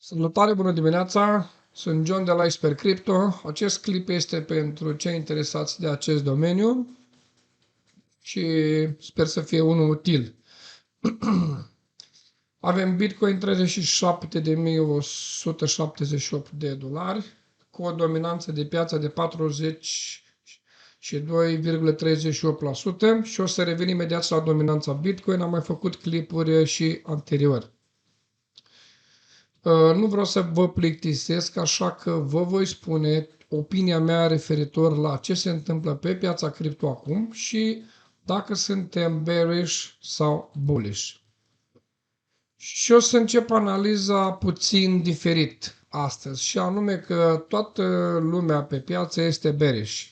Salutare, bună dimineața! Sunt John de la Expert Crypto. Acest clip este pentru cei interesați de acest domeniu și sper să fie unul util. Avem Bitcoin 37.178 de dolari cu o dominanță de piață de 42,38% și o să revin imediat la dominanța Bitcoin. Am mai făcut clipuri și anterior. Nu vreau să vă plictisesc, așa că vă voi spune opinia mea referitor la ce se întâmplă pe piața cripto acum și dacă suntem bearish sau bullish. Și o să încep analiza puțin diferit astăzi, și anume că toată lumea pe piață este bearish.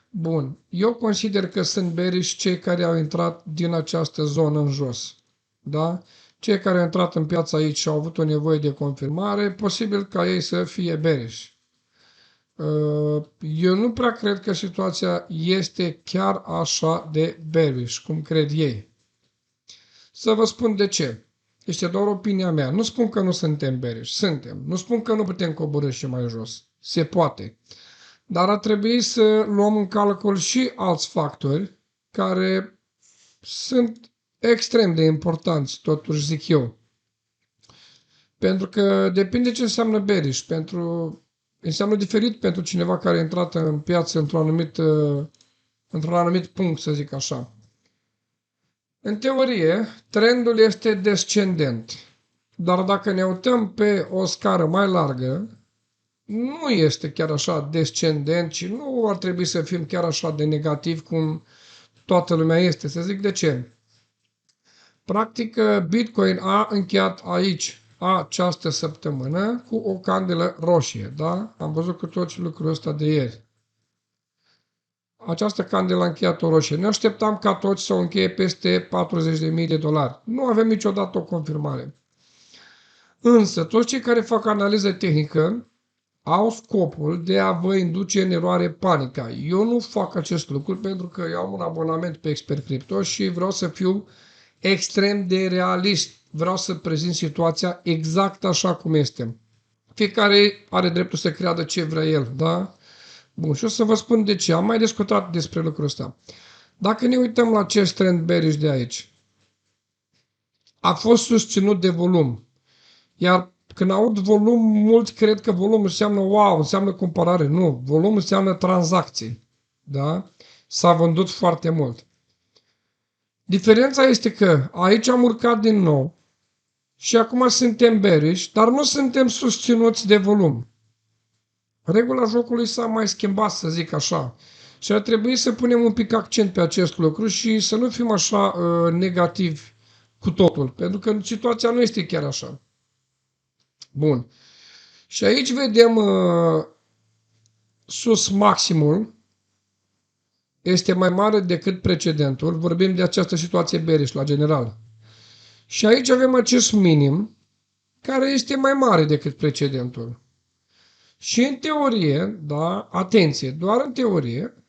Bun, eu consider că sunt bearish cei care au intrat din această zonă în jos. Da? Cei care au intrat în piața aici și au avut o nevoie de confirmare, posibil ca ei să fie bearish. Eu nu prea cred că situația este chiar așa de bearish, cum cred ei. Să vă spun de ce. Este doar opinia mea. Nu spun că nu suntem bearish. Suntem. Nu spun că nu putem coborî și mai jos. Se poate. Dar ar trebui să luăm în calcul și alți factori care sunt extrem de importanți, totuși zic eu. Pentru că depinde ce înseamnă bearish. Înseamnă diferit pentru cineva care a intrat în piață într-un anumit punct, să zic așa. În teorie, trendul este descendent. Dar dacă ne uităm pe o scară mai largă, nu este chiar așa descendent și nu ar trebui să fim chiar așa de negativ cum toată lumea este. Să zic de ce. Practic, Bitcoin a încheiat aici această săptămână cu o candelă roșie, da? Am văzut cu toți lucrul ăsta de ieri. Această candelă a încheiat o roșie. Ne așteptam ca toți să o încheie peste 40.000 de dolari. Nu avem niciodată o confirmare. Însă, toți cei care fac analiză tehnică au scopul de a vă induce în eroare panica. Eu nu fac acest lucru pentru că eu am un abonament pe Expert Crypto și vreau să fiu extrem de realist. Vreau să prezint situația exact așa cum este. Fiecare are dreptul să creadă ce vrea el, da? Bun, și o să vă spun de ce. Am mai discutat despre lucrul ăsta. Dacă ne uităm la acest trend bearish de aici, a fost susținut de volum. Iar când aud volum, mulți cred că volum înseamnă wow, înseamnă cumpărare. Nu, volum înseamnă tranzacții. Da? S-a vândut foarte mult. Diferența este că aici am urcat din nou și acum suntem bearish, dar nu suntem susținuți de volum. Regula jocului s-a mai schimbat, să zic așa. Și ar trebui să punem un pic accent pe acest lucru și să nu fim așa negativi cu totul, pentru că situația nu este chiar așa. Bun. Și aici vedem sus maximul este mai mare decât precedentul. Vorbim de această situație bearish la general. Și aici avem acest minim care este mai mare decât precedentul. Și în teorie, da, atenție, doar în teorie,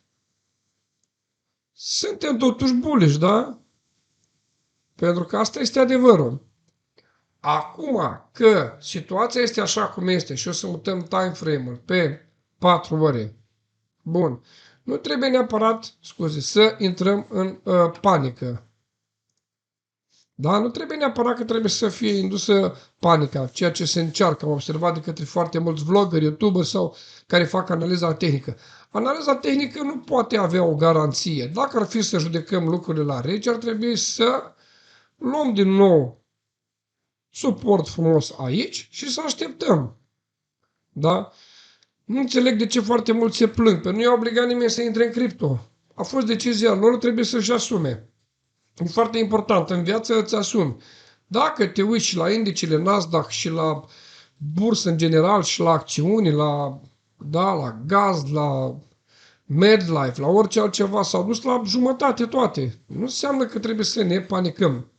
suntem totuși bullish, da? Pentru că asta este adevărul. Acum că situația este așa cum este și o să mutăm time frame-ul pe 4 ore, bun, nu trebuie neapărat, să intrăm în panică. Da? Nu trebuie neapărat că trebuie să fie indusă panica, ceea ce se încearcă. Am observat de către foarte mulți vloggeri, youtuberi sau care fac analiza tehnică. Analiza tehnică nu poate avea o garanție. Dacă ar fi să judecăm lucrurile la rece, ar trebui să luăm din nou suport frumos aici și să așteptăm. Da? Nu înțeleg de ce foarte mulți se plâng, pentru că nu i-a obligat nimeni să intre în cripto. A fost decizia lor, trebuie să-și asume. E foarte important. În viață îți asumi. Dacă te uiți și la indicele Nasdaq și la bursă în general și la acțiuni, la gaz, la MedLife, la orice altceva, s-au dus la jumătate toate. Nu înseamnă că trebuie să ne panicăm.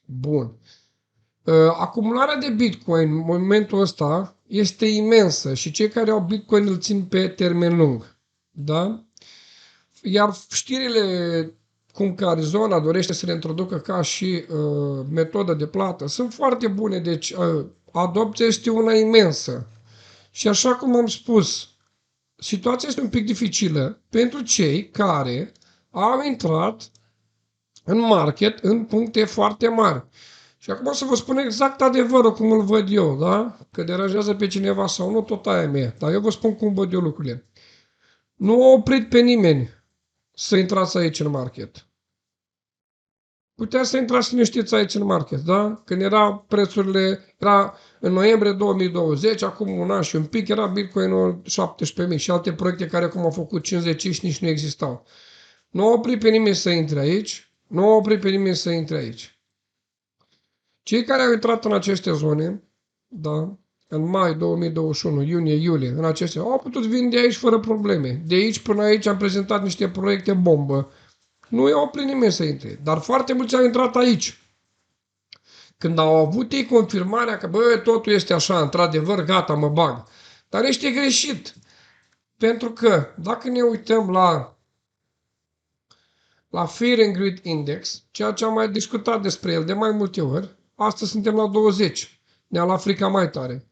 Bun. Acumularea de Bitcoin în momentul ăsta este imensă și cei care au Bitcoin îl țin pe termen lung. Da? Iar știrile cum că Arizona dorește să le introducă ca și metodă de plată, sunt foarte bune, deci adopția este una imensă. Și așa cum am spus, situația este un pic dificilă pentru cei care au intrat în market în puncte foarte mari. Și acum o să vă spun exact adevărul cum îl văd eu, da? Că deranjează pe cineva sau nu, tot aia mea. Dar eu vă spun cum văd eu lucrurile. Nu a oprit pe nimeni să intrați aici în market. Puteți să intrați să ne știți aici în market, da? Când era în noiembrie 2020, acum un an și un pic, era Bitcoin-ul 17.000 și alte proiecte care acum au făcut 50 și nici nu existau. Nu a oprit pe nimeni să intre aici, nu a oprit pe nimeni să intre aici. Cei care au intrat în aceste zone, da, în mai 2021, iunie, iulie, în acestea, au putut vinde aici fără probleme. De aici până aici am prezentat niște proiecte bombă. Nu i-au oprit nimeni să intre, dar foarte mulți au intrat aici. Când au avut ei confirmarea că, bă, totul este așa, într-adevăr, gata, mă bag. Dar este greșit. Pentru că, dacă ne uităm la Fear and Greed Index, ceea ce am mai discutat despre el de mai multe ori, astăzi suntem la 20. Ne-a luat frica mai tare.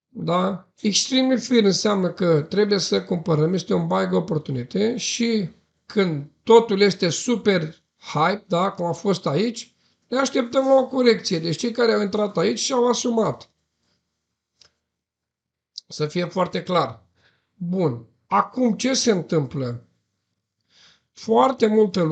Da? Extreme fear înseamnă că trebuie să cumpărăm, este un buying opportunity și când totul este super hype, da, cum a fost aici, ne așteptăm la o corecție. Deci cei care au intrat aici și-au asumat. Să fie foarte clar. Bun. Acum ce se întâmplă? Foarte multă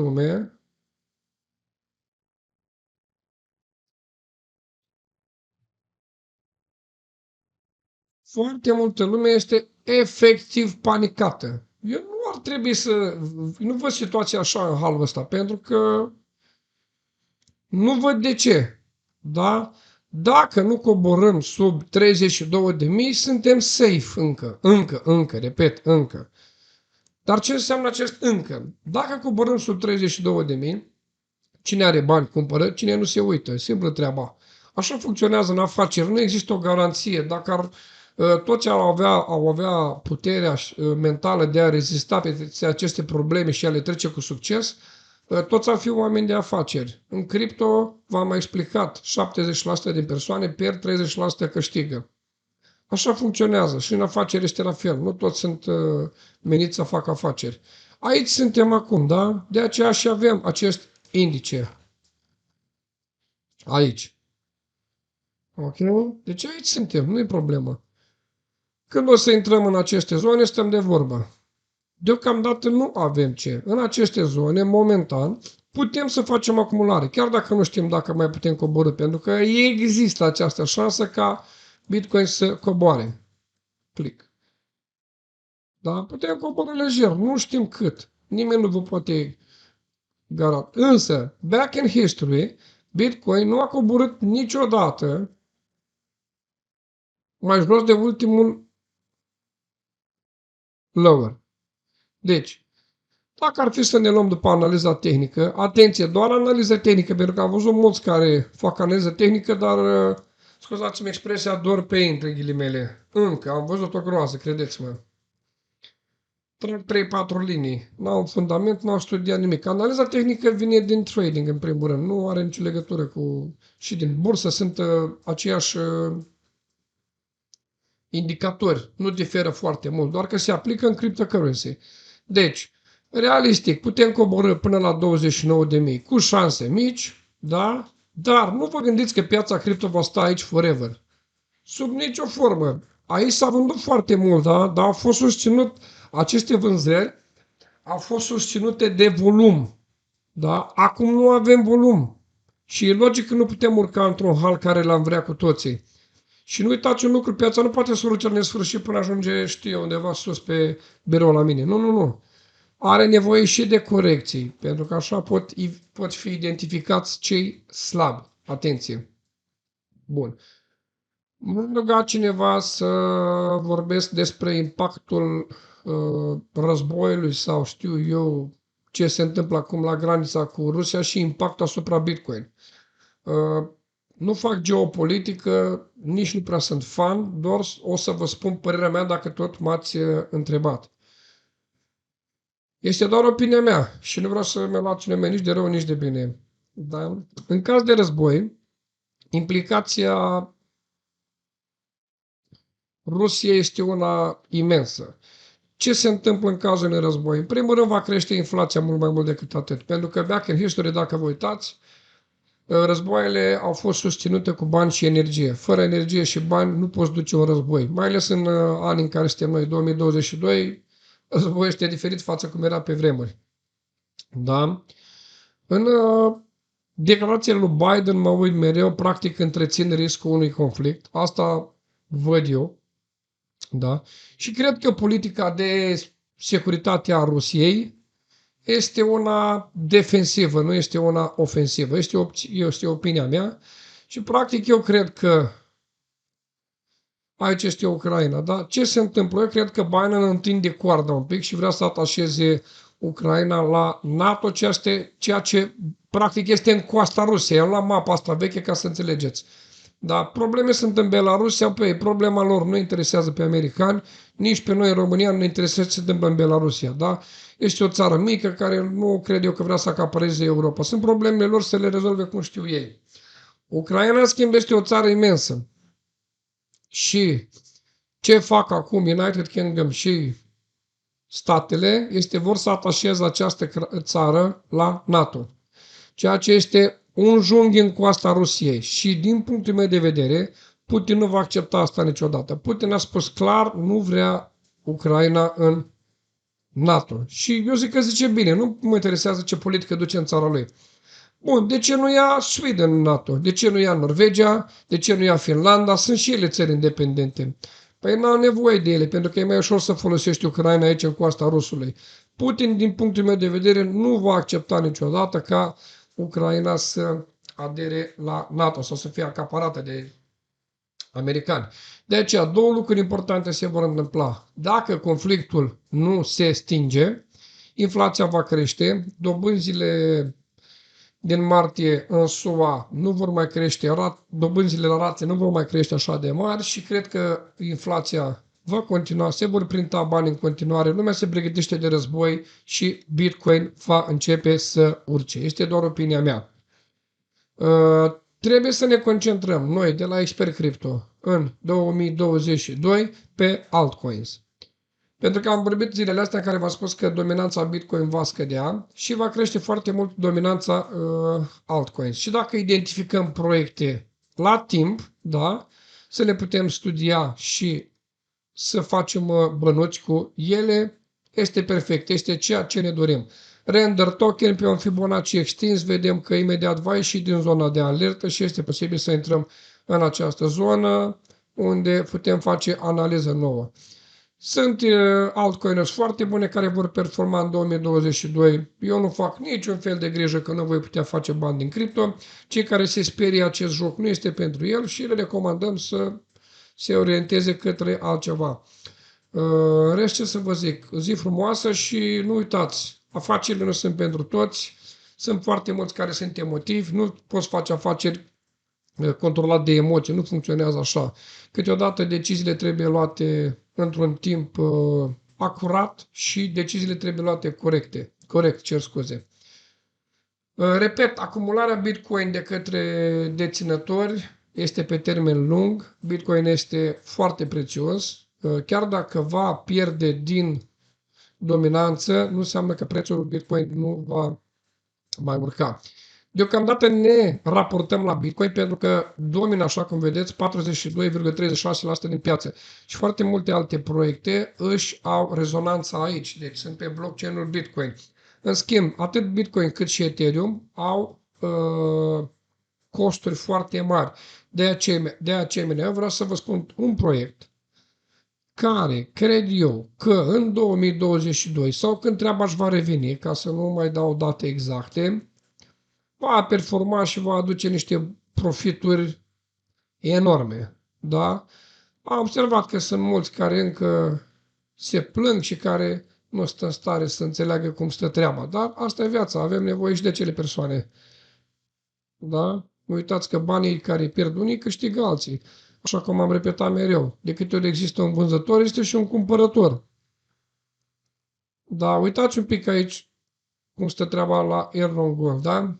lume este efectiv panicată. Eu nu ar trebui să... Nu văd situația așa în halul ăsta, pentru că nu văd de ce. Da? Dacă nu coborâm sub 32.000, suntem safe încă, repet, încă. Dar ce înseamnă acest încă? Dacă coborâm sub 32.000, cine are bani cumpără, cine nu se uită. Simplă treaba. Așa funcționează în afaceri. Nu există o garanție. Dacă toți au avea puterea mentală de a rezista pe aceste probleme și a le trece cu succes, toți ar fi oameni de afaceri. În cripto, v-am mai explicat, 70% din persoane pierd, 30% câștigă. Așa funcționează și în afaceri este la fel. Nu toți sunt meniți să facă afaceri. Aici suntem acum, da? De aceea și avem acest indice. Aici. Ok? Deci aici suntem, nu e problemă. Când o să intrăm în aceste zone, stăm de vorbă. Deocamdată nu avem ce. În aceste zone, momentan, putem să facem acumulare, chiar dacă nu știm dacă mai putem coborî, pentru că există această șansă ca Bitcoin să coboare. Click. Da? Putem coborî lejer, nu știm cât. Nimeni nu vă poate garanta. Însă, back in history, Bitcoin nu a coborât niciodată mai jos de ultimul lower. Deci, dacă ar fi să ne luăm după analiza tehnică, atenție, doar analiză tehnică, pentru că am văzut mulți care fac analiză tehnică, dar, scuzați-mi expresia, doar pe între ghilimele. Încă, am văzut o groază, credeți-mă. Trag 3-4 linii, n-au fundament, n-au studiat nimic. Analiza tehnică vine din trading, în primul rând, nu are nicio legătură cu... Și din bursă sunt aceiași indicatori, nu diferă foarte mult, doar că se aplică în cryptocurrency. Deci, realistic, putem coborî până la 29.000 cu șanse mici, da? Dar nu vă gândiți că piața cripto va sta aici forever. Sub nicio formă. Aici s-a vândut foarte mult, da? Dar au fost susținut, aceste vânzări au fost susținute de volum. Da? Acum nu avem volum. Și e logic că nu putem urca într-un hal care l-am vrea cu toții. Și nu uitați un lucru, piața nu poate să urce nesfârșit până ajunge, știu, undeva sus pe birou la mine. Nu, nu, nu. Are nevoie și de corecții, pentru că așa pot fi identificați cei slabi. Atenție! Bun. M-a rugat cineva să vorbesc despre impactul războiului sau știu eu ce se întâmplă acum la granița cu Rusia și impactul asupra Bitcoin. Nu fac geopolitică, nici nu prea sunt fan, doar o să vă spun părerea mea dacă tot m-ați întrebat. Este doar opinia mea și nu vreau să mă luați nimeni nici de rău, nici de bine. Da? În caz de război, implicația Rusiei este una imensă. Ce se întâmplă în cazul unui război? În primul rând va crește inflația mult mai mult decât atât. Pentru că back in history, dacă vă uitați, războaiele au fost susținute cu bani și energie. Fără energie și bani nu poți duce un război. Mai ales în anii în care suntem noi, 2022, războiul este diferit față cum era pe vremuri. Da? În declarațiile lui Biden mă uit mereu, practic întrețin riscul unui conflict. Asta văd eu. Da? Și cred că politica de securitate a Rusiei este una defensivă, nu este una ofensivă. Este opinia mea și practic eu cred că aici este Ucraina. Da? Ce se întâmplă? Eu cred că Biden întinde coarda un pic și vrea să atașeze Ucraina la NATO, ceea ce practic este în coasta Rusiei. Am luat mapa asta veche ca să înțelegeți. Da, probleme sunt în Belarusia, pe problema lor nu interesează pe americani, nici pe noi în România nu ne interesează ce se întâmplă în Belarusia, da? Este o țară mică care nu cred eu că vrea să acapareze Europa. Sunt problemele lor să le rezolve cum știu ei. Ucraina, în schimb, este o țară imensă. Și ce fac acum United Kingdom și statele este vor să atașeze această țară la NATO. Ceea ce este un junghi în coasta Rusiei. Și din punctul meu de vedere, Putin nu va accepta asta niciodată. Putin a spus clar, nu vrea Ucraina în NATO. Și eu zic că zice bine, nu mă interesează ce politică duce în țara lui. Bun, de ce nu ia Sweden în NATO? De ce nu ia Norvegia? De ce nu ia Finlanda? Sunt și ele țări independente. Păi nu au nevoie de ele, pentru că e mai ușor să folosești Ucraina aici în coasta Rusului. Putin, din punctul meu de vedere, nu va accepta niciodată ca Ucraina să adere la NATO sau să fie acaparată de americani. De aceea, două lucruri importante se vor întâmpla. Dacă conflictul nu se stinge, inflația va crește, dobânzile din martie în SUA nu vor mai crește, dobânzile la rate nu vor mai crește așa de mari și cred că inflația va continua, se vor printa bani în continuare, lumea se pregătește de război și Bitcoin va începe să urce. Este doar opinia mea. Trebuie să ne concentrăm noi de la Expert Crypto în 2022 pe altcoins. Pentru că am vorbit zilele astea în care v-am spus că dominanța Bitcoin va scădea și va crește foarte mult dominanța altcoins. Și dacă identificăm proiecte la timp, da, să le putem studia și să facem bănuți cu ele, este perfect, este ceea ce ne dorim. Render token pe un Fibonacci extins, vedem că imediat va ieși din zona de alertă și este posibil să intrăm în această zonă unde putem face analiză nouă. Sunt altcoiners foarte bune care vor performa în 2022. Eu nu fac niciun fel de grijă că nu voi putea face bani din cripto. Cei care se sperie acest joc nu este pentru el și le recomandăm să se orienteze către altceva. În rest, ce să vă zic, zi frumoasă și nu uitați, afacerile nu sunt pentru toți, sunt foarte mulți care sunt emotivi, nu poți face afaceri controlat de emoții, nu funcționează așa. Câteodată deciziile trebuie luate într-un timp acurat și deciziile trebuie luate corect, cer scuze. Repet, acumularea Bitcoin de către deținători este pe termen lung. Bitcoin este foarte prețios. Chiar dacă va pierde din dominanță, nu înseamnă că prețul Bitcoin nu va mai urca. Deocamdată ne raportăm la Bitcoin pentru că domină, așa cum vedeți, 42,36% din piață. Și foarte multe alte proiecte își au rezonanța aici. Deci sunt pe blockchain-ul Bitcoin. În schimb, atât Bitcoin cât și Ethereum au costuri foarte mari. De aceea, eu vreau să vă spun un proiect care cred eu că în 2022 sau când treaba își va reveni, ca să nu mai dau date exacte, va performa și va aduce niște profituri enorme. Da? Am observat că sunt mulți care încă se plâng și care nu stă în stare să înțeleagă cum stă treaba. Dar asta e viața, avem nevoie și de acele persoane. Da? Nu uitați că banii care pierd unii câștigă alții. Așa cum am repetat mereu, de câte ori există un vânzător, este și un cumpărător. Da, uitați un pic aici cum stă treaba la Erron Gold, da?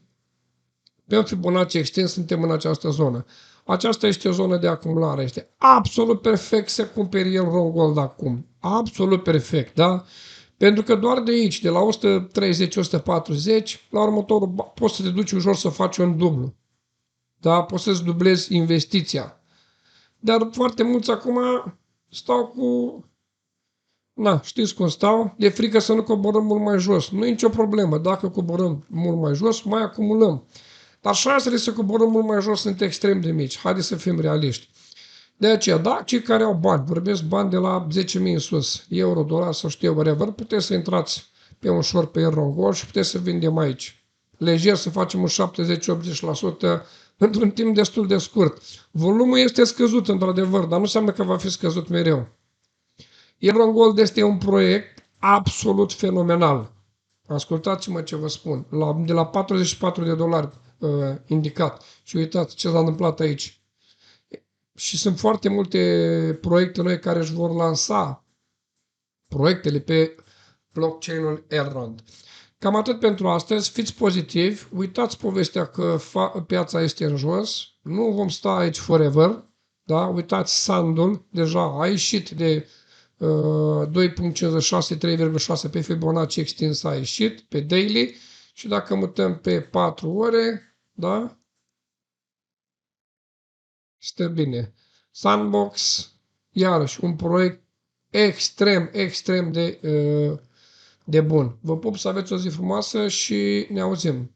Pe un Fibonacci extins suntem în această zonă. Aceasta este o zonă de acumulare. Este absolut perfect să cumperi Erron Gold acum. Absolut perfect, da? Pentru că doar de aici, de la 130-140, la următorul poți să te duci ușor să faci un dublu. Da? Poți să-ți dublezi investiția. Dar foarte mulți acum stau cu... Na, știți cum stau? De frică să nu coborăm mult mai jos. Nu e nicio problemă. Dacă coborăm mult mai jos, mai acumulăm. Dar șansele să coborăm mult mai jos sunt extrem de mici. Haideți să fim realiști. De aceea, da, cei care au bani, vorbesc bani de la 10.000 în sus, euro, dolar sau știu eu, whatever, puteți să intrați pe un short pe Erron Gold și puteți să vindem aici. Lejer să facem un 70-80% într-un timp destul de scurt. Volumul este scăzut, într-adevăr, dar nu înseamnă că va fi scăzut mereu. Erron Gold este un proiect absolut fenomenal. Ascultați-mă ce vă spun. De la 44 de dolari indicat. Și uitați ce s-a întâmplat aici. Și sunt foarte multe proiecte noi care își vor lansa proiectele pe blockchain-ul Errand. Cam atât pentru astăzi. Fiți pozitivi. Uitați povestea că piața este în jos. Nu vom sta aici forever. Da? Uitați Sandul. Deja a ieșit de 2.56, 3,6 pe Fibonacci extins a ieșit pe daily și dacă mutăm pe 4 ore, da? Stă bine. Sandbox, iarăși, un proiect extrem de bun. Vă pup, să aveți o zi frumoasă și ne auzim.